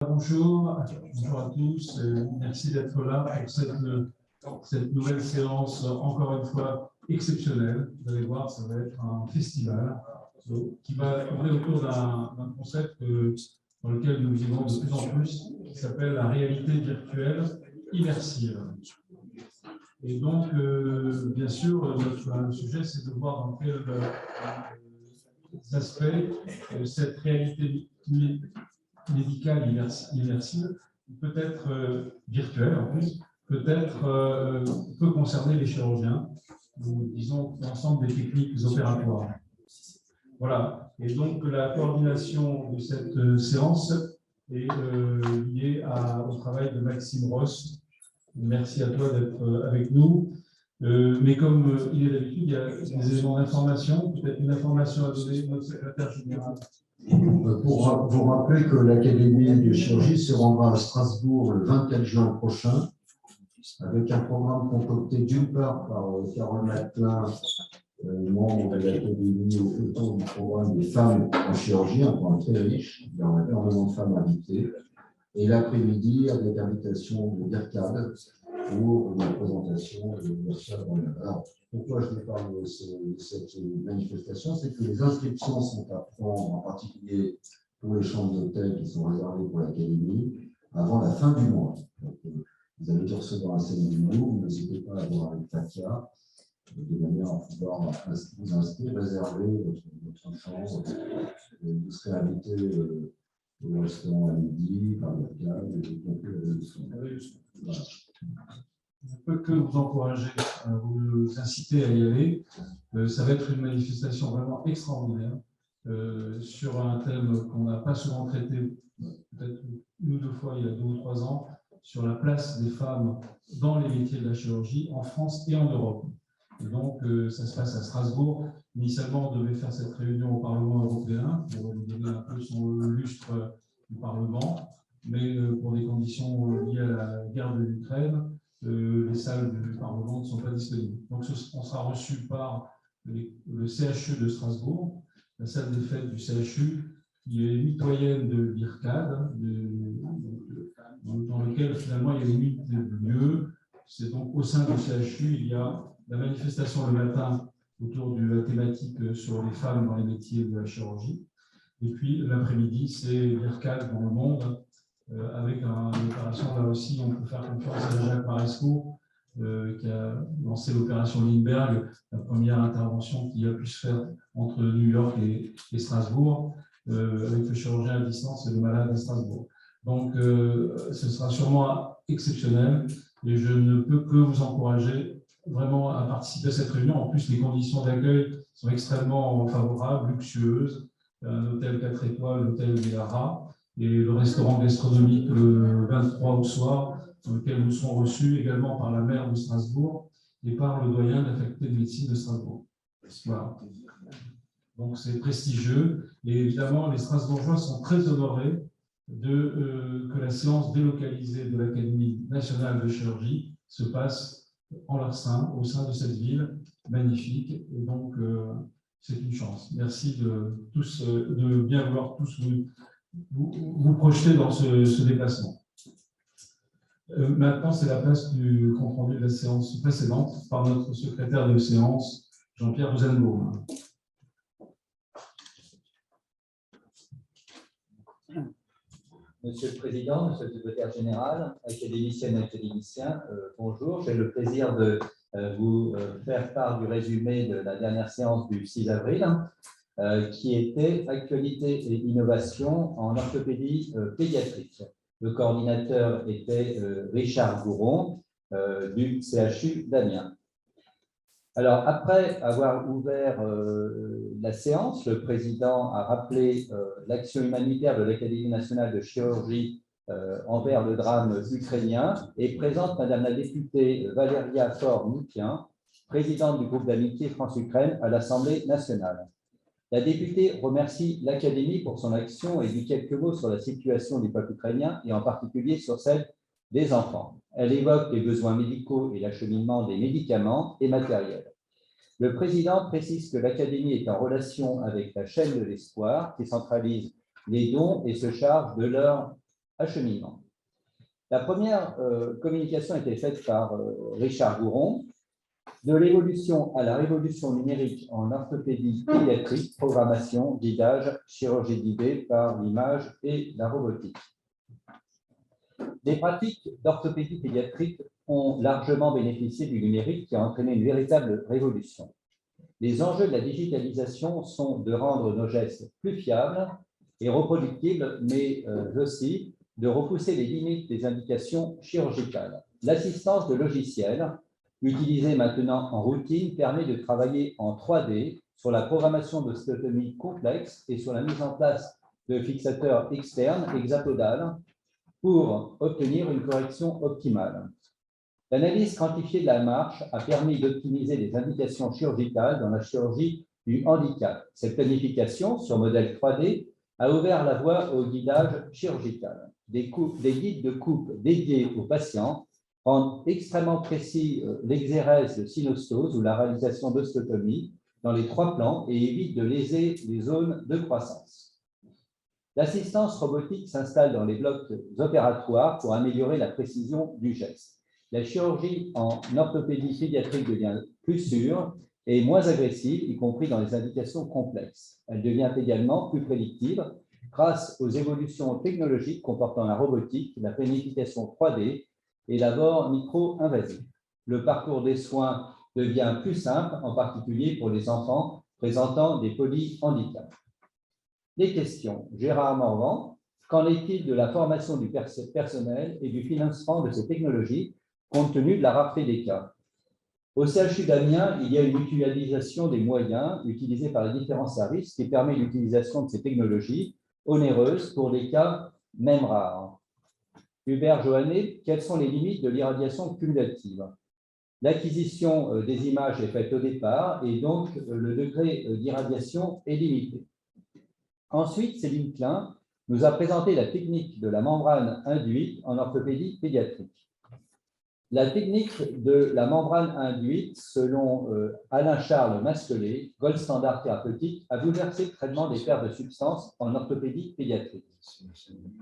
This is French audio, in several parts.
Bonjour à tous, merci d'être là pour cette nouvelle séance, encore une fois exceptionnelle. Vous allez voir, ça va être un festival qui va tourner autour d'un concept dans lequel nous vivons de plus en plus, qui s'appelle la réalité virtuelle immersive. Et donc, bien sûr, notre sujet, c'est de voir dans quels aspects cette réalité médicale immersive peut être virtuelle en plus, peut concerner les chirurgiens, ou disons l'ensemble des techniques opératoires. Voilà, et donc la coordination de cette séance est liée au travail de Maxime Ross. Merci à toi d'être avec nous. Mais comme il est d'habitude, il y a des éléments d'information, peut-être une information à donner notre secrétaire général. Pour vous rappeler que l'Académie de chirurgie se rendra à Strasbourg le 24 juin prochain, avec un programme concocté d'une part par Carole Maclin, membre de l'Académie, autour du programme des femmes en chirurgie, un programme très riche, il y aura énormément de femmes invitées, et l'après-midi avec invitation de Birkad pour une présentation de l'université. Alors, pourquoi je vous parle de cette manifestation? C'est que les inscriptions sont à prendre, en particulier pour les chambres d'hôtel qui sont réservées pour l'Académie, avant la fin du mois. Donc, vous allez recevoir un séminaire, n'hésitez pas à voir avec Fatia, de manière à pouvoir vous inscrire, réserver votre chambre. Vous serez invité au restaurant à midi, par le cadre, voilà. Je ne peux que vous encourager, vous inciter à y aller. Ça va être une manifestation vraiment extraordinaire sur un thème qu'on n'a pas souvent traité, peut-être une ou deux fois il y a 2 ou 3 ans, sur la place des femmes dans les métiers de la chirurgie en France et en Europe. Et donc, ça se passe à Strasbourg. Initialement, on devait faire cette réunion au Parlement européen pour lui donner un peu son lustre du Parlement, mais pour des conditions liées à la guerre de l'Ukraine, les salles du Parlement ne sont pas disponibles. Donc, on sera reçu par le CHU de Strasbourg, la salle des fêtes du CHU, qui est mitoyenne de l'IRCAD, dans lequel finalement il y a une unité de lieu. C'est donc au sein du CHU, il y a la manifestation le matin autour de la thématique sur les femmes dans les métiers de la chirurgie. Et puis l'après-midi, c'est l'IRCAD dans le monde, avec une opération, là aussi, on peut faire confiance à Jacques Maresco, qui a lancé l'opération Lindbergh, la première intervention qui a pu se faire entre New York et Strasbourg, avec le chirurgien à distance et le malade à Strasbourg. Donc, ce sera sûrement exceptionnel et je ne peux que vous encourager vraiment à participer à cette réunion. En plus, les conditions d'accueil sont extrêmement favorables, luxueuses. Un hôtel 4 étoiles, l'hôtel Villara, et le restaurant gastronomique le 23 au soir, dans lequel nous serons reçus également par la maire de Strasbourg et par le doyen de la faculté de médecine de Strasbourg. Voilà. Donc c'est prestigieux et évidemment les Strasbourgeois sont très honorés que la séance délocalisée de l'Académie nationale de chirurgie se passe en leur sein, au sein de cette ville magnifique. Et donc c'est une chance. Merci de bien vouloir tous vous projeter dans ce déplacement. Maintenant, c'est la place du compte-rendu de la séance précédente par notre secrétaire de séance, Jean-Pierre Rosenbaum. Monsieur le Président, Monsieur le Secrétaire Général, académiciennes et académiciens, bonjour. J'ai le plaisir de vous faire part du résumé de la dernière séance du 6 avril, qui était Actualité et innovation en orthopédie pédiatrique. Le coordinateur était Richard Gouron du CHU d'Amiens. Alors, après avoir ouvert la séance, le président a rappelé l'action humanitaire de l'Académie nationale de chirurgie envers le drame ukrainien et présente Madame la députée Valéria Faure-Moutien, présidente du groupe d'amitié France-Ukraine à l'Assemblée nationale. La députée remercie l'Académie pour son action et dit quelques mots sur la situation du peuple ukrainien et en particulier sur celle des enfants. Elle évoque les besoins médicaux et l'acheminement des médicaments et matériels. Le président précise que l'Académie est en relation avec la chaîne de l'espoir qui centralise les dons et se charge de leur acheminement. La première communication a été faite par Richard Gouron, de l'évolution à la révolution numérique en orthopédie pédiatrique, programmation, guidage, chirurgie guidée par l'image et la robotique. Les pratiques d'orthopédie pédiatrique ont largement bénéficié du numérique qui a entraîné une véritable révolution. Les enjeux de la digitalisation sont de rendre nos gestes plus fiables et reproductibles, mais aussi de repousser les limites des indications chirurgicales. L'assistance de logiciels, utilisée maintenant en routine, permet de travailler en 3D sur la programmation d'ostéotomie complexe et sur la mise en place de fixateurs externes hexapodales pour obtenir une correction optimale. L'analyse quantifiée de la marche a permis d'optimiser les indications chirurgicales dans la chirurgie du handicap. Cette planification sur modèle 3D a ouvert la voie au guidage chirurgical. Des guides de coupe dédiés aux patients rendent extrêmement précis l'exérèse de synostose ou la réalisation d'ostéotomie dans les 3 plans et évitent de léser les zones de croissance. L'assistance robotique s'installe dans les blocs opératoires pour améliorer la précision du geste. La chirurgie en orthopédie pédiatrique devient plus sûre et moins agressive, y compris dans les indications complexes. Elle devient également plus prédictive grâce aux évolutions technologiques comportant la robotique, la planification 3D et l'abord micro-invasif. Le parcours des soins devient plus simple, en particulier pour les enfants présentant des polyhandicaps. Les questions. Gérard Morvan, qu'en est-il de la formation du personnel et du financement de ces technologies compte tenu de la rareté des cas? Au CHU d'Amiens, il y a une mutualisation des moyens utilisés par les différents services qui permet l'utilisation de ces technologies onéreuses pour des cas même rares. Hubert Joannet, quelles sont les limites de l'irradiation cumulative? L'acquisition des images est faite au départ et donc le degré d'irradiation est limité. Ensuite, Céline Klein nous a présenté la technique de la membrane induite en orthopédie pédiatrique. La technique de la membrane induite, selon Alain-Charles Masquelet, gold standard thérapeutique, a bouleversé le traitement des pertes de substances en orthopédie pédiatrique.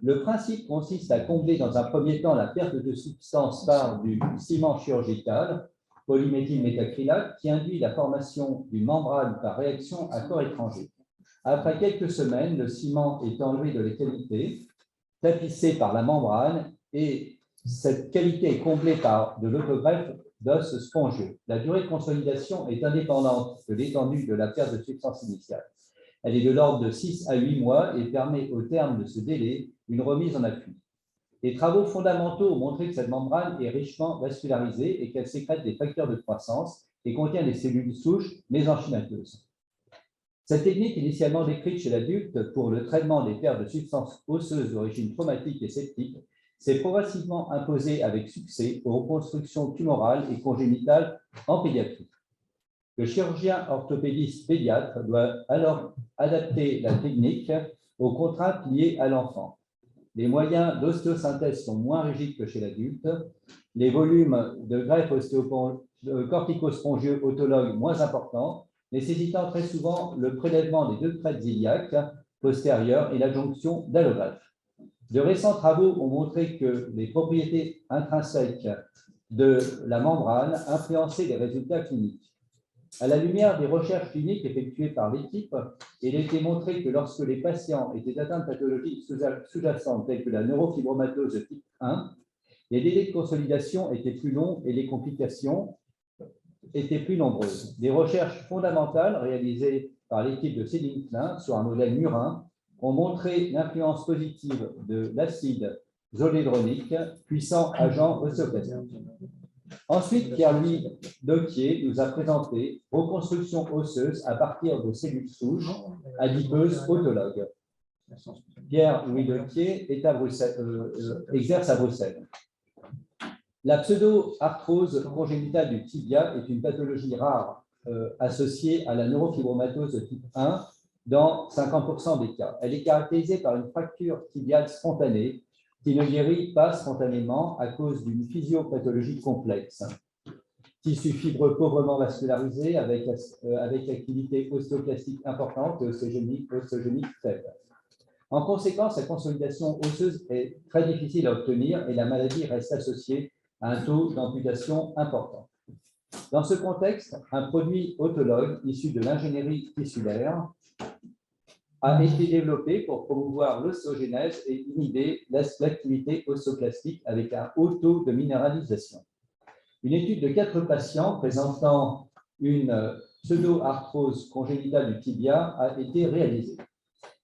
Le principe consiste à combler dans un premier temps la perte de substance par du ciment chirurgical, polyméthylméthacrylate, qui induit la formation d'une membrane par réaction à corps étranger. Après quelques semaines, le ciment est enlevé de la cavité, tapissé par la membrane et cette qualité est comblée par de l'autogreffe d'os spongieux. La durée de consolidation est indépendante de l'étendue de la perte de substance initiale. Elle est de l'ordre de 6 à 8 mois et permet au terme de ce délai une remise en appui. Les travaux fondamentaux ont montré que cette membrane est richement vascularisée et qu'elle sécrète des facteurs de croissance et contient des cellules souches mésenchymateuses. Cette technique, initialement décrite chez l'adulte pour le traitement des pertes de substances osseuses d'origine traumatique et septique, s'est progressivement imposée avec succès aux reconstructions tumorales et congénitales en pédiatrie. Le chirurgien orthopédiste pédiatre doit alors adapter la technique aux contraintes liées à l'enfant. Les moyens d'ostéosynthèse sont moins rigides que chez l'adulte, les volumes de greffe corticospongieux autologues moins importants, nécessitant très souvent le prélèvement des 2 crêtes iliaques postérieures et l'adjonction d'allogreffe. De récents travaux ont montré que les propriétés intrinsèques de la membrane influençaient les résultats cliniques. À la lumière des recherches cliniques effectuées par l'équipe, il a été montré que lorsque les patients étaient atteints de pathologies sous-jacentes telles que la neurofibromatose type 1, les délais de consolidation étaient plus longs et les complications étaient plus nombreuses. Des recherches fondamentales réalisées par l'équipe de Céline Klein sur un modèle murin ont montré l'influence positive de l'acide zolédronique, puissant agent ostéopathique. Ensuite, Pierre-Louis Doquier nous a présenté reconstruction osseuse à partir de cellules souches adipeuses autologues. Pierre-Louis Doquier est à exerce à Bruxelles. La pseudo-arthrose congénitale du tibia est une pathologie rare associée à la neurofibromatose type 1 dans 50% des cas. Elle est caractérisée par une fracture tibiale spontanée qui ne guérit pas spontanément à cause d'une physiopathologie complexe. Tissu fibreux pauvrement vascularisé avec activité ostéoclastique importante et osteogénique faible. En conséquence, la consolidation osseuse est très difficile à obtenir et la maladie reste associée à un taux d'amputation important. Dans ce contexte, un produit autologue issu de l'ingénierie tissulaire a été développé pour promouvoir l'ossogénèse et inhiber l'activité ossoclastique avec un haut taux de minéralisation. Une étude de 4 patients présentant une pseudo-arthrose congénitale du tibia a été réalisée.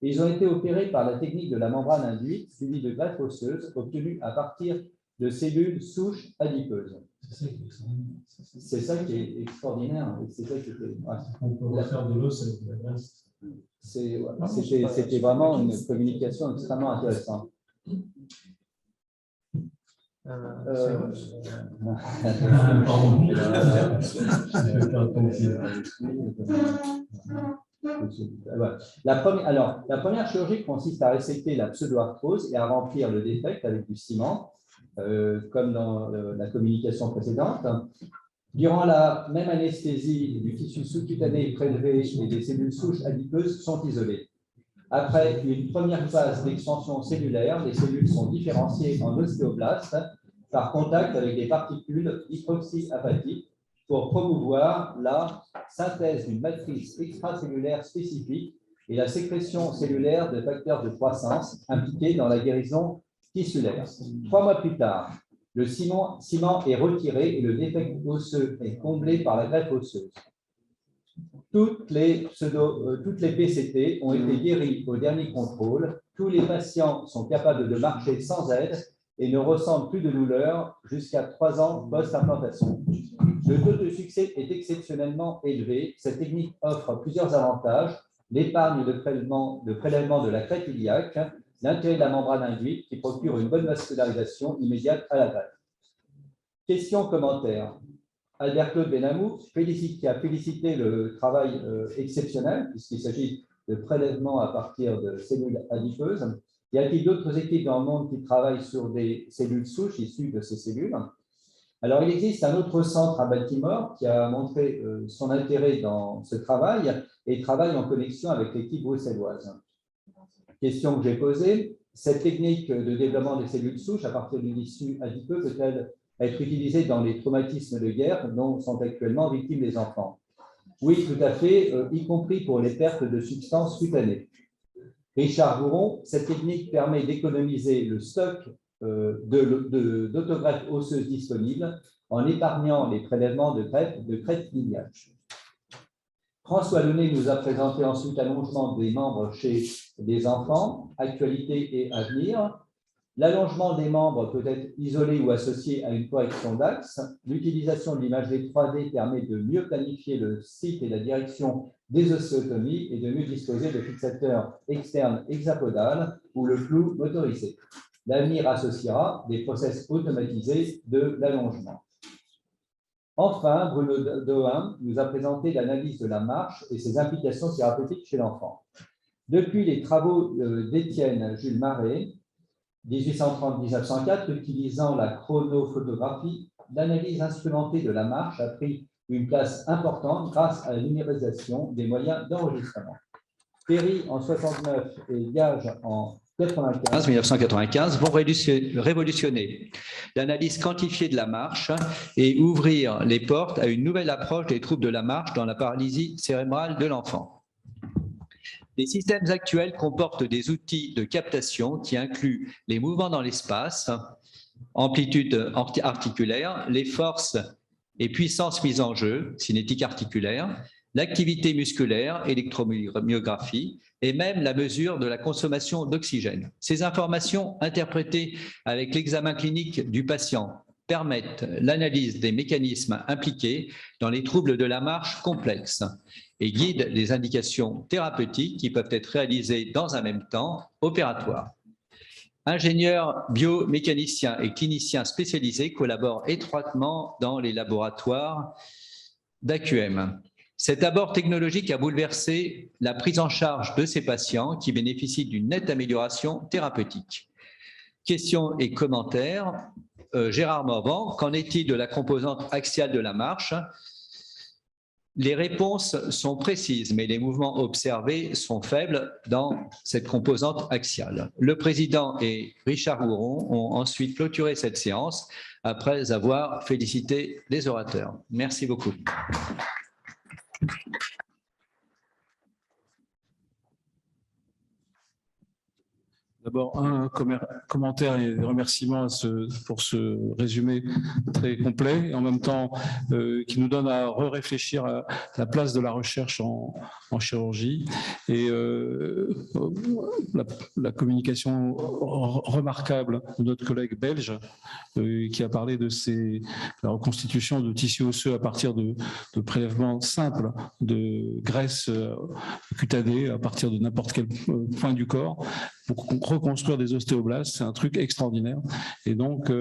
Ils ont été opérés par la technique de la membrane induite suivie de greffe osseuse obtenue à partir de cellules souches adipeuses. C'est ça qui est extraordinaire. C'est ça qui est... On peut refaire de l'os avec de la graisse. C'était vraiment une communication extrêmement intéressante. Pardon. La première chirurgie consiste à resecter la pseudo-arthrose et à remplir le défect avec du ciment, comme dans la communication précédente. Durant la même anesthésie, du tissu sous-cutané prélevé et des cellules souches adipeuses sont isolées. Après une première phase d'extension cellulaire, les cellules sont différenciées en ostéoblastes par contact avec des particules hydroxyapathiques pour promouvoir la synthèse d'une matrice extracellulaire spécifique et la sécrétion cellulaire de facteurs de croissance impliqués dans la guérison tissulaire. 3 mois plus tard, le ciment est retiré et le défect osseux est comblé par la greffe osseuse. Toutes les PCT ont été guéries au dernier contrôle. Tous les patients sont capables de marcher sans aide et ne ressentent plus de douleur jusqu'à 3 ans post-implantation. Le taux de succès est exceptionnellement élevé. Cette technique offre plusieurs avantages: l'épargne de prélèvement de la crête iliaque, l'intérêt de la membrane induite qui procure une bonne vascularisation immédiate à la greffe. Question, commentaire. Albert-Claude Benamou, qui a félicité le travail exceptionnel, puisqu'il s'agit de prélèvements à partir de cellules adipeuses. Y a-t-il d'autres équipes dans le monde qui travaillent sur des cellules souches issues de ces cellules? Alors, il existe un autre centre à Baltimore qui a montré son intérêt dans ce travail et travaille en connexion avec l'équipe bruxelloise. Question que j'ai posée, cette technique de développement des cellules souches à partir du tissu adipeux peut-elle être utilisée dans les traumatismes de guerre dont sont actuellement victimes les enfants? Oui, tout à fait, y compris pour les pertes de substances cutanées. Richard Bourron, cette technique permet d'économiser le stock d'autogreffes osseuses disponibles en épargnant les prélèvements de crête iliaque. François Launay nous a présenté ensuite l'allongement des membres chez des enfants, actualité et avenir. L'allongement des membres peut être isolé ou associé à une correction d'axe. L'utilisation de l'imagerie 3D permet de mieux planifier le site et la direction des ostéotomies et de mieux disposer de fixateurs externes hexapodales ou le flou motorisé. L'avenir associera des process automatisés de l'allongement. Enfin, Bruno Dohin nous a présenté l'analyse de la marche et ses implications thérapeutiques chez l'enfant. Depuis les travaux d'Étienne Jules Marais, 1830-1904, utilisant la chronophotographie, l'analyse instrumentée de la marche a pris une place importante grâce à la numérisation des moyens d'enregistrement. Perry en 69 et Gage en 1995 vont révolutionner l'analyse quantifiée de la marche et ouvrir les portes à une nouvelle approche des troubles de la marche dans la paralysie cérébrale de l'enfant. Les systèmes actuels comportent des outils de captation qui incluent les mouvements dans l'espace, amplitude articulaire, les forces et puissances mises en jeu, cinétique articulaire, l'activité musculaire, électromyographie, et même la mesure de la consommation d'oxygène. Ces informations, interprétées avec l'examen clinique du patient, permettent l'analyse des mécanismes impliqués dans les troubles de la marche complexes et guident les indications thérapeutiques qui peuvent être réalisées dans un même temps opératoire. Ingénieurs biomécaniciens et cliniciens spécialisés collaborent étroitement dans les laboratoires d'AQM. Cet abord technologique a bouleversé la prise en charge de ces patients qui bénéficient d'une nette amélioration thérapeutique. Questions et commentaires. Gérard Morvan, qu'en est-il de la composante axiale de la marche? Les réponses sont précises, mais les mouvements observés sont faibles dans cette composante axiale. Le président et Richard Houron ont ensuite clôturé cette séance après avoir félicité les orateurs. Merci beaucoup. D'abord, un commentaire et remerciement pour ce résumé très complet et en même temps qui nous donne à réfléchir à la place de la recherche en chirurgie et la communication remarquable de notre collègue belge qui a parlé de la reconstitution de tissus osseux à partir de prélèvements simples de graisse cutanée à partir de n'importe quel point du corps pour reconstruire des ostéoblastes. C'est un truc extraordinaire. Et donc,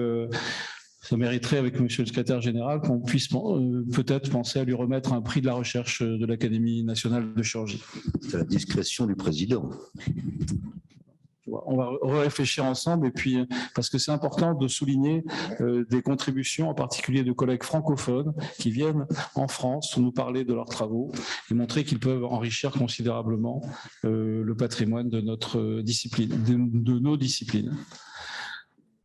ça mériterait, avec Monsieur le secrétaire général, qu'on puisse peut-être penser à lui remettre un prix de la recherche de l'Académie nationale de chirurgie. C'est la discrétion du président. On va réfléchir ensemble, et puis parce que c'est important de souligner des contributions, en particulier de collègues francophones qui viennent en France nous parler de leurs travaux et montrer qu'ils peuvent enrichir considérablement le patrimoine de notre discipline, de nos disciplines.